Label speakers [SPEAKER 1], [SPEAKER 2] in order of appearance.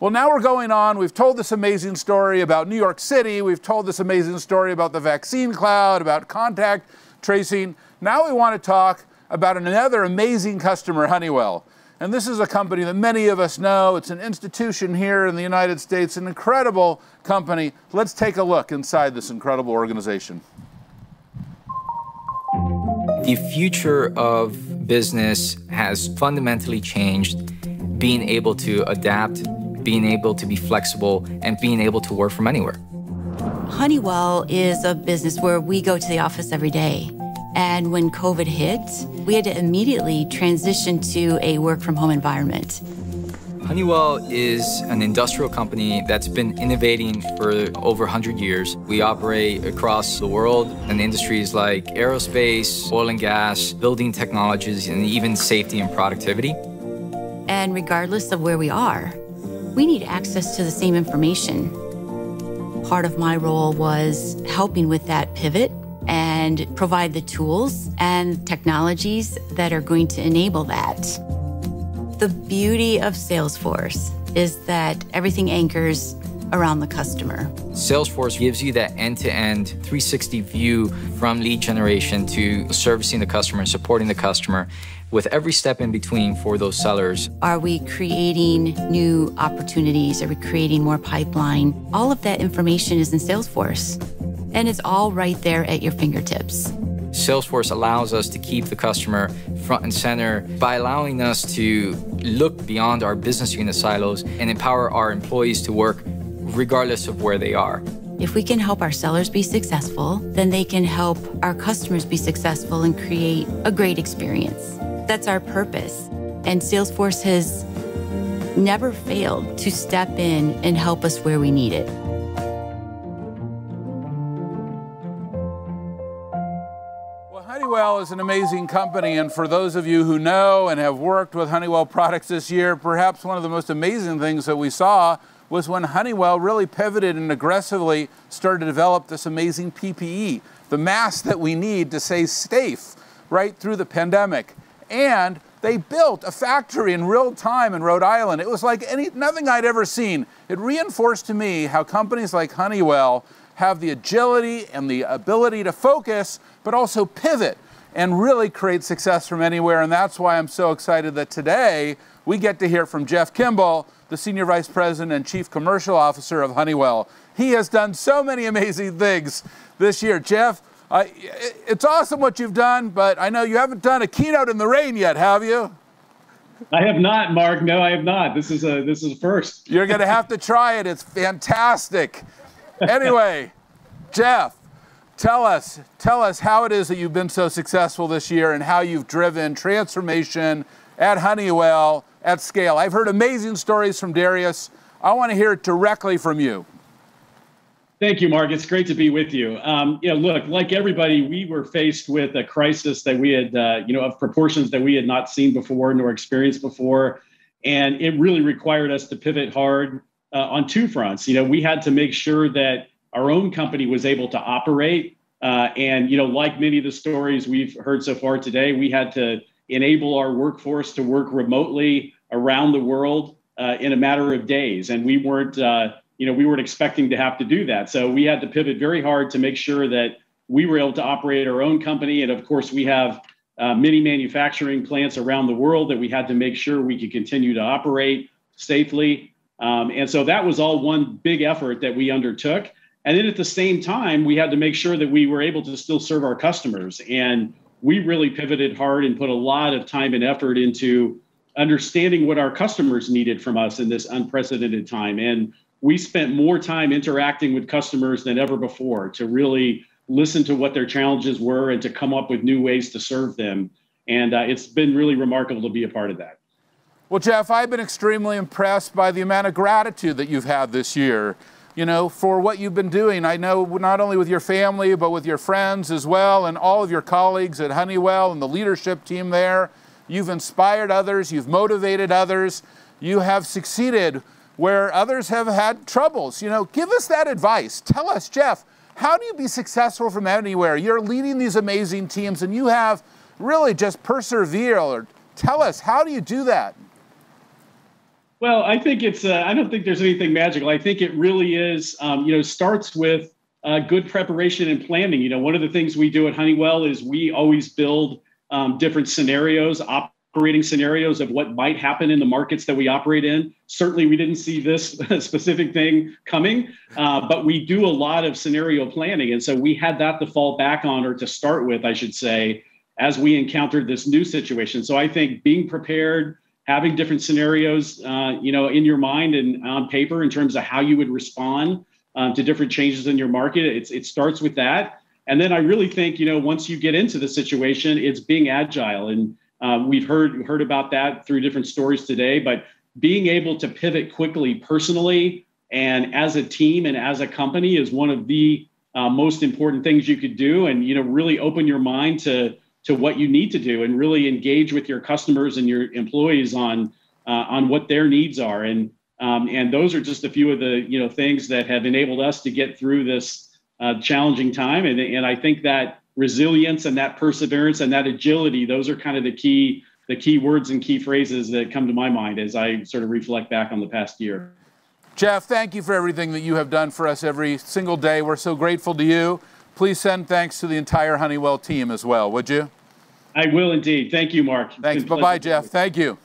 [SPEAKER 1] Well, now we're going on. We've told this amazing story about New York City. We've told this amazing story about the vaccine cloud, about contact tracing. Now we want to talk about another amazing customer, Honeywell. And this is a company that many of us know. It's an institution here in the United States, an incredible company. Let's take a look inside this incredible organization.
[SPEAKER 2] The future of business has fundamentally changed. Being able to adapt, being able to be flexible, and being able to work from anywhere.
[SPEAKER 3] Honeywell is a business where we go to the office every day. And when COVID hit, we had to immediately transition to a work-from-home environment.
[SPEAKER 2] Honeywell is an industrial company that's been innovating for over 100 years. We operate across the world in industries like aerospace, oil and gas, building technologies, and even safety and productivity.
[SPEAKER 3] And regardless of where we are, we need access to the same information. Part of my role was helping with that pivot and provide the tools and technologies that are going to enable that. The beauty of Salesforce is that everything anchors around the customer.
[SPEAKER 2] Salesforce gives you that end-to-end 360 view from lead generation to servicing the customer and supporting the customer with every step in between for those sellers.
[SPEAKER 3] Are we creating new opportunities? Are we creating more pipeline? All of that information is in Salesforce, and it's all right there at your fingertips.
[SPEAKER 2] Salesforce allows us to keep the customer front and center by allowing us to look beyond our business unit silos and empower our employees to work regardless of where they are.
[SPEAKER 3] If we can help our sellers be successful, then they can help our customers be successful and create a great experience. That's our purpose. And Salesforce has never failed to step in and help us where we need it.
[SPEAKER 1] Honeywell is an amazing company, and for those of you who know and have worked with Honeywell products this year, perhaps one of the most amazing things that we saw was when Honeywell really pivoted and aggressively started to develop this amazing PPE, the mask that we need to stay safe right through the pandemic. And they built a factory in real time in Rhode Island. It was like nothing I'd ever seen. It reinforced to me how companies like Honeywell have the agility and the ability to focus, but also pivot and really create success from anywhere. And that's why I'm so excited that today we get to hear from Jeff Kimball, the Senior Vice President and Chief Commercial Officer of Honeywell. He has done so many amazing things this year. Jeff, it's awesome what you've done, but I know you haven't done a keynote in the rain yet, have you?
[SPEAKER 4] I have not, Mark. No, I have not. This is a first.
[SPEAKER 1] You're going to have to try it. It's fantastic. Anyway, Jeff, tell us how it is that you've been so successful this year and how you've driven transformation at Honeywell at scale. I've heard amazing stories from Darius. I want to hear it directly from you.
[SPEAKER 4] Thank you, Mark. It's great to be with you. Look, like everybody, we were faced with a crisis that we had, of proportions that we had not seen before nor experienced before. And it really required us to pivot hard on two fronts. We had to make sure that our own company was able to operate. And like many of the stories we've heard so far today, we had to enable our workforce to work remotely around the world in a matter of days. And we weren't expecting to have to do that. So we had to pivot very hard to make sure that we were able to operate our own company. And of course, we have many manufacturing plants around the world that we had to make sure we could continue to operate safely. And so that was all one big effort that we undertook. And then at the same time, we had to make sure that we were able to still serve our customers. And we really pivoted hard and put a lot of time and effort into understanding what our customers needed from us in this unprecedented time. And we spent more time interacting with customers than ever before to really listen to what their challenges were and to come up with new ways to serve them. And it's been really remarkable to be a part of that.
[SPEAKER 1] Well, Jeff, I've been extremely impressed by the amount of gratitude that you've had this year, for what you've been doing. I know not only with your family, but with your friends as well, and all of your colleagues at Honeywell and the leadership team there. You've inspired others, you've motivated others, you have succeeded where others have had troubles. Give us that advice. Tell us, Jeff, how do you be successful from anywhere? You're leading these amazing teams and you have really just persevered. Tell us, how do you do that?
[SPEAKER 4] Well, I think it's, I don't think there's anything magical. I think it really is, starts with good preparation and planning. One of the things we do at Honeywell is we always build different scenarios, operating scenarios of what might happen in the markets that we operate in. Certainly, we didn't see this specific thing coming, but we do a lot of scenario planning. And so we had that to fall back on, or to start with, I should say, as we encountered this new situation. So I think being prepared, having different scenarios, in your mind and on paper in terms of how you would respond to different changes in your market, it starts with that. And then I really think, once you get into the situation, it's being agile. And we've heard about that through different stories today, but being able to pivot quickly personally and as a team and as a company is one of the most important things you could do. And, really open your mind to what you need to do and really engage with your customers and your employees on what their needs are. And those are just a few of the, things that have enabled us to get through this challenging time. And I think that resilience and that perseverance and that agility, those are kind of the key words and key phrases that come to my mind as I sort of reflect back on the past year.
[SPEAKER 1] Jeff, thank you for everything that you have done for us every single day. We're so grateful to you. Please send thanks to the entire Honeywell team as well, would you?
[SPEAKER 4] I will indeed. Thank you, Mark.
[SPEAKER 1] Thanks. Bye-bye, Jeff. Thank you.